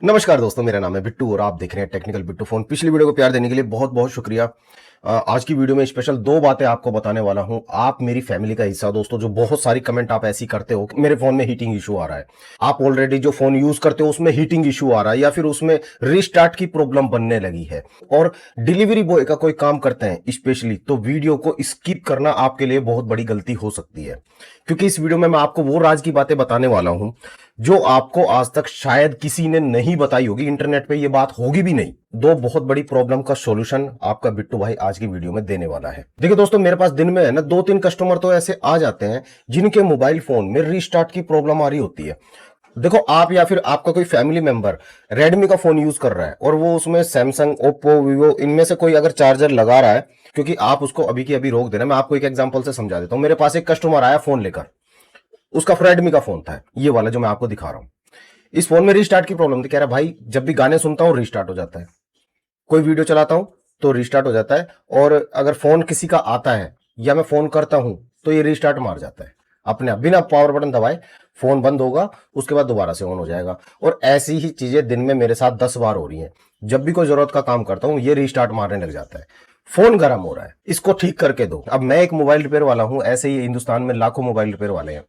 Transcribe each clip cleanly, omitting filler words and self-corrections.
नमस्कार दोस्तों, मेरा नाम है बिट्टू और आप देख रहे हैं टेक्निकल बिट्टू फोन। पिछली वीडियो को प्यार देने के लिए बहुत बहुत शुक्रिया। आज की वीडियो में स्पेशल दो बातें आपको बताने वाला हूं। आप मेरी फैमिली का हिस्सा दोस्तों। जो बहुत सारी कमेंट आप ऐसी करते हो कि मेरे फोन में हीटिंग इशू आ रहा है, आप ऑलरेडी जो फोन यूज करते हो उसमें हीटिंग इशू आ रहा है या फिर उसमें रिस्टार्ट की प्रॉब्लम बनने लगी है और डिलीवरी बॉय का कोई काम करते हैं स्पेशली, तो वीडियो को स्किप करना आपके लिए बहुत बड़ी गलती हो सकती है। क्योंकि इस वीडियो में मैं आपको वो राज की बातें बताने वाला हूं जो आपको आज तक शायद किसी ने नहीं बताई होगी, इंटरनेट पे ये बात होगी भी नहीं। दो बहुत बड़ी प्रॉब्लम का सॉल्यूशन आपका बिट्टू भाई आज की वीडियो में देने वाला है। देखिए दोस्तों, मेरे पास दिन में है ना 2-3 कस्टमर तो ऐसे आ जाते हैं जिनके मोबाइल फोन में रीस्टार्ट की प्रॉब्लम आ रही होती है। देखो, आप या फिर आपका कोई फैमिली मेंबर रेडमी का फोन यूज कर रहा है और वो उसमें सैमसंग, ओप्पो, वीवो इनमें से कोई अगर चार्जर लगा रहा है, क्योंकि आप उसको अभी की अभी रोक देना। मैं आपको एक एग्जांपल से समझा देता हूं। मेरे पास एक कस्टमर आया फोन लेकर, उसका रेडमी का फोन था, ये वाला जो मैं आपको दिखा रहा हूं। इस फोन में रीस्टार्ट की प्रॉब्लम थी। कह रहा भाई जब भी गाने सुनता हूं रीस्टार्ट हो जाता है, कोई वीडियो चलाता हूं तो रीस्टार्ट हो जाता है, और अगर फोन किसी का आता है या मैं फोन करता हूं तो ये रीस्टार्ट मार जाता है अपने आप, बिना पावर बटन दबाए। फोन बंद होगा, उसके बाद दोबारा से ऑन हो जाएगा। और ऐसी ही चीजें दिन में मेरे साथ 10 बार हो रही हैं। जब भी कोई जरूरत का काम करता हूं ये रीस्टार्ट मारने लग जाता है। फोन गर्म हो रहा है, इसको ठीक करके दो। अब मैं एक मोबाइल रिपेयर वाला हूं, ऐसे ही हिंदुस्तान में लाखों मोबाइल रिपेयर वाले हैं।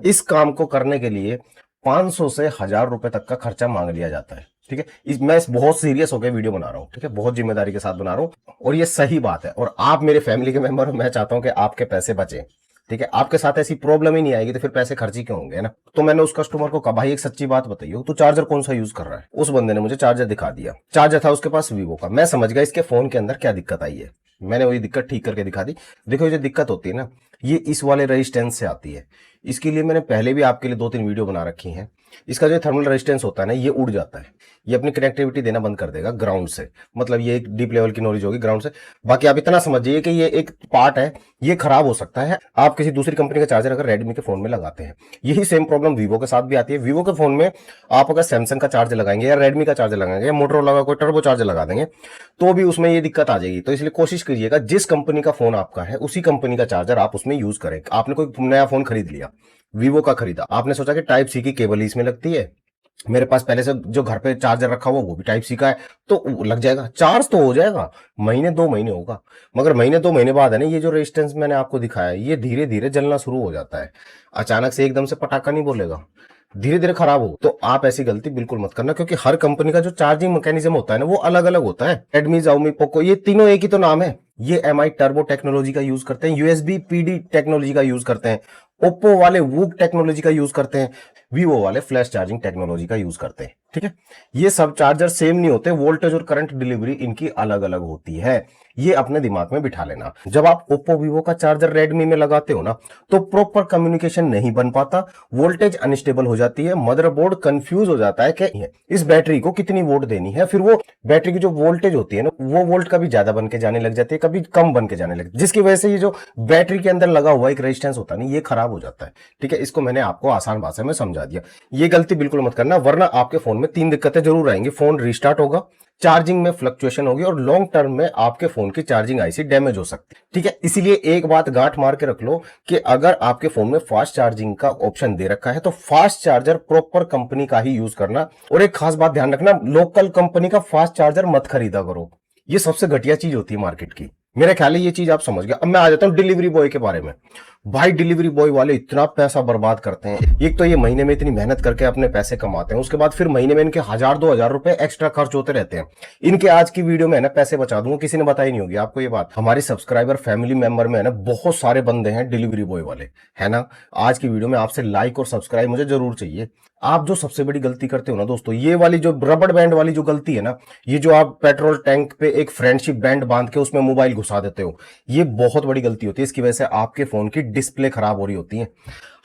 इस काम को करने के लिए 500 से 1000 रुपए तक का खर्चा मांग लिया जाता है। ठीक है, मैं बहुत सीरियस होकर वीडियो बना रहा हूं। ठीक है, बहुत जिम्मेदारी के साथ बना रहा हूं और ये सही बात है। और आप मेरे फैमिली के मेंबर हो, मैं चाहता हूं कि आपके पैसे बचे। ठीक है, आपके साथ ऐसी प्रॉब्लम ही नहीं आएगी तो फिर पैसे खर्च ही क्यों होंगे, ना। तो मैंने उस कस्टमर को कहा भाई एक सच्ची बात बताइए, तो चार्जर कौन सा यूज कर रहा है। उस बंदे ने मुझे चार्जर दिखा दिया। चार्जर था उसके पास वीवो का। मैं समझ गया इसके फोन के अंदर क्या दिक्कत आई है। मैंने वही दिक्कत ठीक करके दिखा दी। देखो, ये जो दिक्कत होती है ना, ये इस वाले रेजिस्टेंस से आती है। इसके लिए मैंने पहले भी आपके लिए 2-3 वीडियो बना रखी हैं। इसका जो थर्मल रेजिस्टेंस होता है ना, ये उड़ जाता है। ये अपनी कनेक्टिविटी देना बंद कर देगा ग्राउंड से। मतलब ये एक डीप लेवल की नॉलेज होगी ग्राउंड से। बाकी आप इतना समझिए कि ये एक पार्ट है, ये खराब हो सकता है आप किसी दूसरी कंपनी का चार्जर अगर रेडमी के फोन में लगाते हैं। यही सेम प्रॉब्लम वीवो के साथ भी आती है। वीवो के फोन में आप अगर सैमसंग का चार्जर लगाएंगे या रेडमी का चार्जर लगाएंगे या मोटरोला का कोई टर्बो चार्जर लगा देंगे तो भी उसमें ये दिक्कत आ जाएगी। तो इसलिए कोशिश कीजिएगा जिस कंपनी का फोन आपका है उसी कंपनी का चार्जर आप उसमें यूज करें। आपने कोई नया फोन खरीद लिया, वीवो का खरीदा, आपने सोचा कि टाइप सी की केबल इसमें लगती है, मेरे पास पहले से जो घर पे चार्जर रखा हुआ वो भी टाइप सी का है, तो लग जाएगा, चार्ज तो हो जाएगा। महीने 2 महीने होगा, मगर महीने 2 महीने बाद है ना, ये जो रेजिस्टेंस मैंने आपको दिखाया ये धीरे धीरे जलना शुरू हो जाता है। अचानक से एकदम से पटाखा नहीं बोलेगा, धीरे धीरे खराब हो। तो आप ऐसी गलती बिल्कुल मत करना, क्योंकि हर कंपनी का जो चार्जिंग मैकेनिज्म होता है ना वो अलग अलग होता है। रेडमी, Xiaomi, पोको, ये तीनों एक ही तो नाम है। ये एमआई टर्बो टेक्नोलॉजी का यूज करते हैं, यूएसबी पीडी टेक्नोलॉजी का यूज करते हैं, ओप्पो वाले वूक टेक्नोलॉजी का यूज करते हैं, वीवो वाले फ्लैश चार्जिंग टेक्नोलॉजी का यूज करते हैं। ठीक है, ये सब चार्जर सेम नहीं होते, वोल्टेज और करंट डिलीवरी इनकी अलग अलग होती है। ये अपने दिमाग में बिठा लेना। जब आप ओप्पो वीवो का चार्जर रेडमी में लगाते हो ना, तो प्रॉपर कम्युनिकेशन नहीं बन पाता, वोल्टेज अनस्टेबल हो जाती है, मदरबोर्ड कंफ्यूज हो जाता है कि इस बैटरी को कितनी वोल्ट देनी है। फिर वो बैटरी की जो वोल्टेज होती है ना, वो वोल्ट कभी ज्यादा बन के जाने लग जाती है, कभी कम बन के जाने लगती है, जिसकी वजह से ये जो बैटरी के अंदर लगा हुआ एक रेजिस्टेंस होता है ना, ये खराब हो जाता है। ठीक है, इसको मैंने आपको आसान भाषा में समझा दिया। ये गलती बिल्कुल मत करना, वरना आपके फोन में 3 दिक्कतें जरूर आएंगी। फोन रिस्टार्ट होगा, चार्जिंग में फ्लक्चुएशन होगी और लॉन्ग टर्म में आपके फोन की चार्जिंग आईसी डैमेज हो सकती है। ठीक है, इसीलिए एक बात गांठ मार के रख लो कि अगर आपके फोन में फास्ट चार्जिंग का ऑप्शन दे रखा है तो फास्ट चार्जर प्रॉपर कंपनी का ही यूज करना। और एक खास बात ध्यान रखना, लोकल कंपनी का फास्ट चार्जर मत खरीदा करो। ये सबसे घटिया चीज होती है मार्केट की। मेरे ख्याल है ये चीज आप समझ गए। अब मैं आ जाता हूं डिलीवरी बॉय के बारे में। भाई डिलीवरी बॉय वाले इतना पैसा बर्बाद करते हैं। एक तो ये महीने में इतनी मेहनत करके अपने पैसे कमाते हैं, उसके बाद फिर महीने में इनके 1000-2000 रुपए एक्स्ट्रा खर्च होते रहते हैं। इनके आज की वीडियो में ना पैसे बचा दूंगा, किसी ने बताई नहीं होगी आपको ये बात। हमारे सब्सक्राइबर फैमिली मेंबर में है ना बहुत सारे बंदे हैं डिलीवरी बॉय वाले, है ना। आज की वीडियो में आपसे लाइक और सब्सक्राइब मुझे जरूर चाहिए। आप जो सबसे बड़ी गलती करते हो ना दोस्तों, ये वाली जो रबड़ बैंड वाली जो गलती है ना, ये जो आप पेट्रोल टैंक पे एक फ्रेंडशिप बैंड बांध के उसमें मोबाइल घुसा देते हो, ये बहुत बड़ी गलती होती है। इसकी वजह से आपके फोन की डिस्प्ले खराब हो रही होती है।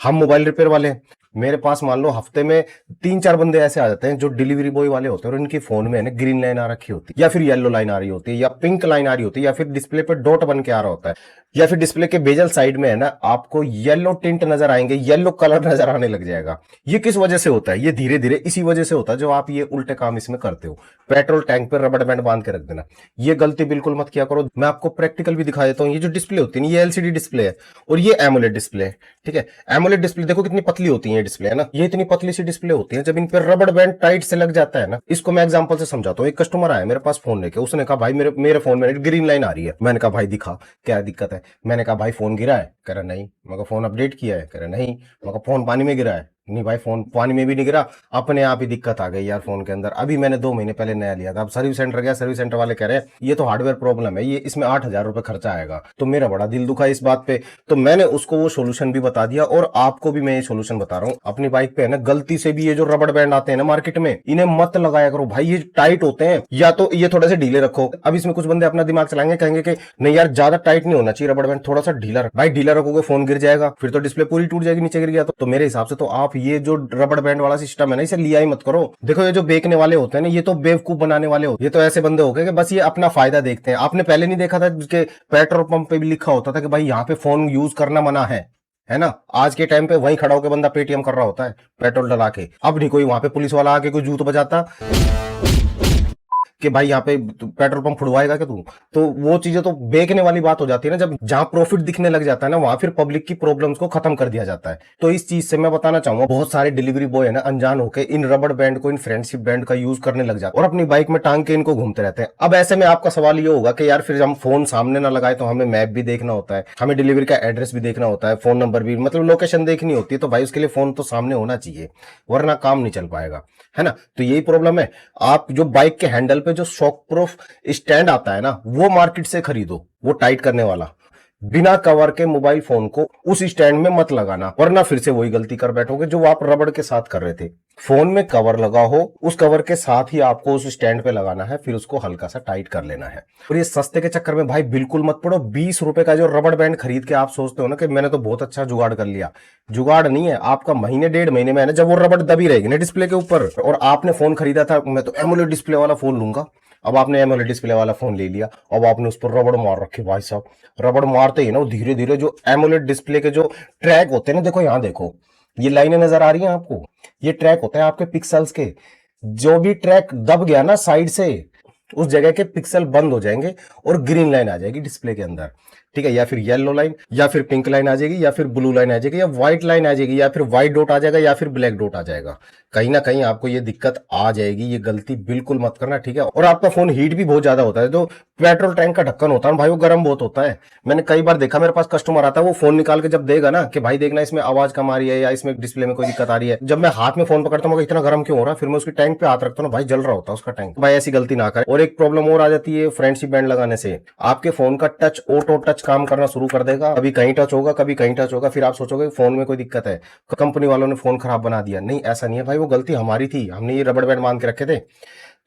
हम मोबाइल रिपेयर वाले हैं, मेरे पास मान लो हफ्ते में 3-4 बंदे ऐसे आ जाते हैं जो डिलीवरी बॉय वाले होते हैं और इनके फोन में है ना ग्रीन लाइन आ रखी होती है, या फिर येलो लाइन आ रही होती है, या पिंक लाइन आ रही होती है, या फिर डिस्प्ले पे डॉट बन के आ रहा होता है। या फिर डिस्प्ले के बेजल साइड में है ना आपको येलो टिंट नजर आएंगे, येलो कलर नजर आने लग जाएगा। ये किस वजह से होता है? ये धीरे धीरे इसी वजह से होता है जो आप ये उल्टे काम इसमें करते हो। पेट्रोल टैंक पर रबड़ बैंड बांध के रख देना, ये गलती बिल्कुल मत किया करो। मैं आपको प्रैक्टिकल भी दिखा देता हूँ। ये जो डिस्प्ले होती है ये एलसीडी डिस्प्ले है और ये एमोलेड डिस्प्ले है, ठीक है। एमोलेड डिस्प्ले देखो कितनी पतली होती है डिस्प्ले, है ना, ये इतनी पतली सी डिस्प्ले होती है। जब इन पर रबड़ बैंड टाइट से लग जाता है ना, इसको मैं एग्जांपल से समझाता हूँ। एक कस्टमर आया मेरे पास फोन लेके, उसने कहा भाई मेरे फोन में ग्रीन लाइन आ रही है। मैंने कहा भाई दिखा क्या दिक्कत है। मैंने कहा भाई फोन गिरा है? कह रहा नहीं। मैं कहा फोन अपडेट किया है? कह रहा नहीं। मैं कहा फोन पानी में गिरा है? नहीं भाई फोन पानी में भी नहीं गिरा, अपने आप ही दिक्कत आ गई यार फोन के अंदर। अभी मैंने 2 महीने पहले नया लिया था। अब सर्विस सेंटर गया, सर्विस सेंटर वाले कह रहे हैं ये तो हार्डवेयर प्रॉब्लम है, ये इसमें 8,000 रुपए खर्चा आएगा। तो मेरा बड़ा दिल दुखा इस बात पे। तो मैंने उसको वो सोल्यूशन भी बता दिया और आपको भी मैं ये सोल्यूशन बता रहा हूँ। अपनी बाइक पे है ना गलती से भी ये जो रबड़ बैंड आते हैं ना मार्केट में, इन्हें मत लगाया करो भाई। ये टाइट होते हैं, या तो ये थोड़े से ढीले रखो। अब इसमें कुछ बंदे अपना दिमाग चलाएंगे, कहेंगे कि नहीं यार ज्यादा टाइट नहीं होना चाहिए रबड़ बैंड, थोड़ा सा ढीला। भाई ढीला रखोगे फोन गिर जाएगा, फिर तो डिस्प्ले पूरी टूट जाएगी नीचे गिर गया तो मेरे हिसाब से तो आप ये जो रबड़ बैंड वाला सिस्टम है ना इसे लिया ही मत करो। देखो ये जो बेचने वाले होते हैं ना, ये तो बेवकूफ बनाने वाले होते हैं। ये तो ऐसे बंदे हो गए कि बस ये अपना फायदा देखते हैं। आपने पहले नहीं देखा था कि पेट्रोल पंप पे भी लिखा होता था कि भाई यहाँ पे फोन यूज करना मना है ना। आज के टाइम पे वहीं खड़ा होकर बंदा पेटीएम कर रहा होता है पेट्रोल डला के। अब नहीं कोई वहां पे पुलिस वाला आके कोई जूत बजाता कि भाई यहाँ पे पेट्रोल पंप फुड़वाएगा क्या तू। तो वो चीजें तो बेचने वाली बात हो जाती है ना। जब जहां प्रॉफिट दिखने लग जाता है ना, वहां फिर पब्लिक की प्रॉब्लम्स को खत्म कर दिया जाता है। तो इस चीज से मैं बताना चाहूंगा, बहुत सारे डिलीवरी बॉय है ना अनजान होकर इन रबड़ बैंड को, इन फ्रेंडशिप बैंड का यूज करने लग जाते हैं और अपनी बाइक में टांग के इनको घूमते रहते हैं। अब ऐसे में आपका सवाल ये होगा कि यार फिर हम फोन सामने ना लगाए तो हमें मैप भी देखना होता है, हमें डिलीवरी का एड्रेस भी देखना होता है, फोन नंबर भी, मतलब लोकेशन देखनी होती है। तो भाई उसके लिए फोन तो सामने होना चाहिए, वरना काम नहीं चल पाएगा, है ना। तो यही प्रॉब्लम है। आप जो बाइक के हैंडल पे जो शॉक प्रूफ स्टैंड आता है ना, वो मार्केट से खरीदो, वो टाइट करने वाला। बिना कवर के मोबाइल फोन को उस स्टैंड में मत लगाना, वरना फिर से वही गलती कर बैठोगे जो आप रबड़ के साथ कर रहे थे। फोन में कवर लगा हो, उस कवर के साथ ही आपको उस स्टैंड पे लगाना है, फिर उसको हल्का सा टाइट कर लेना है। और ये सस्ते के चक्कर में भाई बिल्कुल मत पड़ो। 20 रुपए का जो रबड़ बैंड खरीद के आप सोचते हो ना कि मैंने तो बहुत अच्छा जुगाड़ कर लिया, जुगाड़ नहीं है। आपका महीने 1.5 महीने में है ना, जब वो रबड़ दबी रहेगी ना डिस्प्ले के ऊपर, और आपने फोन खरीदा था मैं तो एमोलेड डिस्प्ले वाला फोन लूंगा, अब आपने एमोलेड डिस्प्ले वाला फोन ले लिया, अब आपने उस पर रबड़ मार रखे। भाई साहब रबड़ मारते ही ना वो धीरे धीरे जो एमोलेड डिस्प्ले के जो ट्रैक होते हैं ना, देखो यहां देखो ये लाइनें नजर आ रही हैं आपको, ये ट्रैक होते हैं आपके पिक्सल्स के। जो भी ट्रैक दब गया ना साइड से, उस जगह के पिक्सल बंद हो जाएंगे और ग्रीन लाइन आ जाएगी डिस्प्ले के अंदर, ठीक है। या फिर येलो लाइन, या फिर पिंक लाइन आ जाएगी, या फिर ब्लू लाइन आ जाएगी, या व्हाइट लाइन आ जाएगी, या फिर व्हाइट डॉट आ जाएगा, या फिर ब्लैक डॉट आ जाएगा। कहीं ना कहीं आपको ये दिक्कत आ जाएगी, ये गलती बिल्कुल मत करना, ठीक है। और आपका फोन हीट भी बहुत ज्यादा होता है। जो पेट्रोल टैंक का ढक्कन होता है भाई वो गर्म बहुत होता है। मैंने कई बार देखा, मेरे पास कस्टमर आता है, वो फोन निकाल के जब देगा ना कि भाई देखना इसमें आवाज कम आ रही है या इसमें डिस्प्ले में कोई दिक्कत आ रही है, जब मैं हाथ में फोन पकड़ता हूँ इतना गर्म क्यों हो रहा है, फिर मैं उसकी टैंक पे हाथ रखता हूँ, भाई जल रहा होता है उसका टैंक। भाई ऐसी गलती ना करें। और एक प्रॉब्लम और आ जाती है फ्रेंडशिप बैंड लगाने से, आपके फोन का टच ऑटो टच काम करना शुरू कर देगा। कभी कहीं टच होगा, कभी कहीं टच होगा, फिर आप सोचोगे फोन में कोई दिक्कत है, कंपनी वालों ने फोन खराब बना दिया। नहीं, ऐसा नहीं है भाई, वो गलती हमारी थी, हमने ये रबड़ बैंड मान के रखे थे।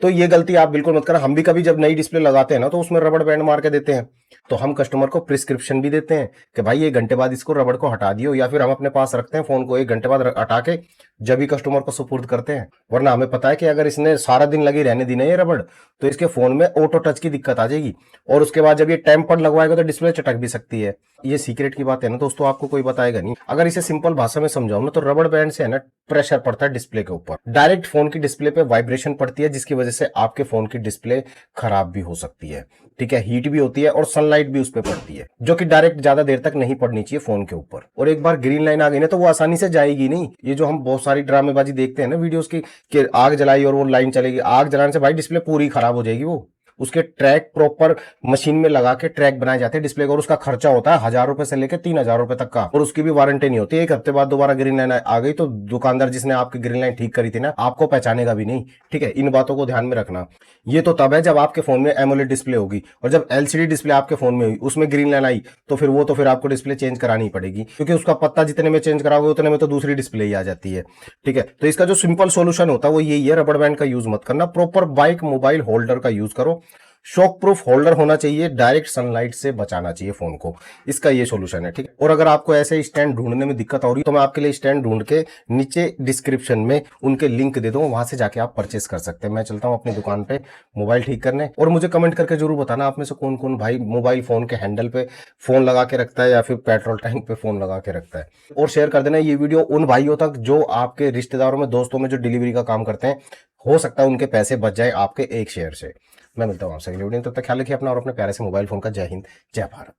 तो ये गलती आप बिल्कुल मत करना। हम भी कभी जब नई डिस्प्ले लगाते हैं ना तो उसमें रबड़ बैंड मार के देते हैं, तो हम कस्टमर को प्रिस्क्रिप्शन भी देते हैं कि भाई 1 घंटे बाद इसको रबड़ को हटा दियो, या फिर हम अपने पास रखते हैं फोन को 1 घंटे बाद हटा के जब भी कस्टमर को सुपुर्द करते हैं। वरना हमें पता है कि अगर इसने सारा दिन लगी रहने दी ना ये रबड़, तो इसके फोन में ऑटो टच की दिक्कत आ जाएगी, और उसके बाद जब ये टेम्पर्ड लगवाएगा तो डिस्प्ले चटक भी सकती है। ये सीक्रेट की बात है ना दोस्तों, आपको कोई बताएगा नहीं। अगर इसे सिंपल भाषा में समझाऊं ना, तो रबड़ बैंड से है ना प्रेशर पड़ता है डिस्प्ले के ऊपर, डायरेक्ट फोन की डिस्प्ले पे वाइब्रेशन पड़ती है, जिसकी वजह से आपके फोन की डिस्प्ले खराब भी हो सकती है, ठीक है। हीट भी होती है और सनलाइट भी उस पर पड़ती है, जो कि डायरेक्ट ज्यादा देर तक नहीं पड़नी चाहिए फोन के ऊपर। और एक बार ग्रीन लाइन आ गई ना तो वो आसानी से जाएगी नहीं। ये जो हम बहुत सारी ड्रामेबाजी देखते हैं ना वीडियोस की, कि आग जलाई और वो लाइन चलेगी, आग जलाने से भाई डिस्प्ले पूरी खराब हो जाएगी। वो उसके ट्रैक प्रॉपर मशीन में लगा के ट्रैक बनाए जाते हैं डिस्प्ले का, और उसका खर्चा होता है 1000 रुपए से लेकर 3000 रुपए तक का, और उसकी भी वारंटी नहीं होती। 1 हफ्ते बाद दोबारा ग्रीन लाइन आ गई तो दुकानदार जिसने आपकी ग्रीन लाइन ठीक करी थी ना, आपको पहचानेगा भी नहीं, ठीक है। इन बातों को ध्यान में रखना। ये तो तब है जब आपके फोन में एमोलेड डिस्प्ले होगी, और जब एलसीडी डिस्प्ले आपके फोन में हुई, उसमें ग्रीन लाइन आई, तो फिर आपको डिस्प्ले चेंज करानी पड़ेगी, क्योंकि उसका पत्ता जितने में चेंज कराओगे उतने में तो दूसरी डिस्प्ले ही आ जाती है, ठीक है। तो इसका जो सिंपल सोल्यूशन होता है वो यही है, रबड़ बैंड का यूज मत करना, प्रॉपर बाइक मोबाइल होल्डर का यूज करो। शॉक प्रूफ होल्डर होना चाहिए, डायरेक्ट सनलाइट से बचाना चाहिए फोन को, इसका ये सोल्यूशन है। ठीक है, और अगर आपको ऐसे स्टैंड ढूंढने में दिक्कत हो रही है तो मैं आपके लिए स्टैंड ढूंढ के नीचे डिस्क्रिप्शन में उनके लिंक दे दूंगा, वहां से जाके आप परचेस कर सकते हैं। मैं चलता हूं अपनी दुकान पे मोबाइल ठीक करने, और मुझे कमेंट करके जरूर बताना आप में से कौन कौन भाई मोबाइल फोन के हैंडल पे फोन लगा के रखता है या फिर पेट्रोल टैंक पे फोन लगा के रखता है। और शेयर कर देना ये वीडियो उन भाइयों तक जो आपके रिश्तेदारों में, दोस्तों में जो डिलीवरी का काम करते हैं, हो सकता है उनके पैसे बच जाए आपके एक शेयर से। मैं मिलता हूँ आपसे अगली वीडियो में, तब तक ख्याल रखिए अपना और अपने प्यारे से मोबाइल फोन का। जय हिंद, जय भारत।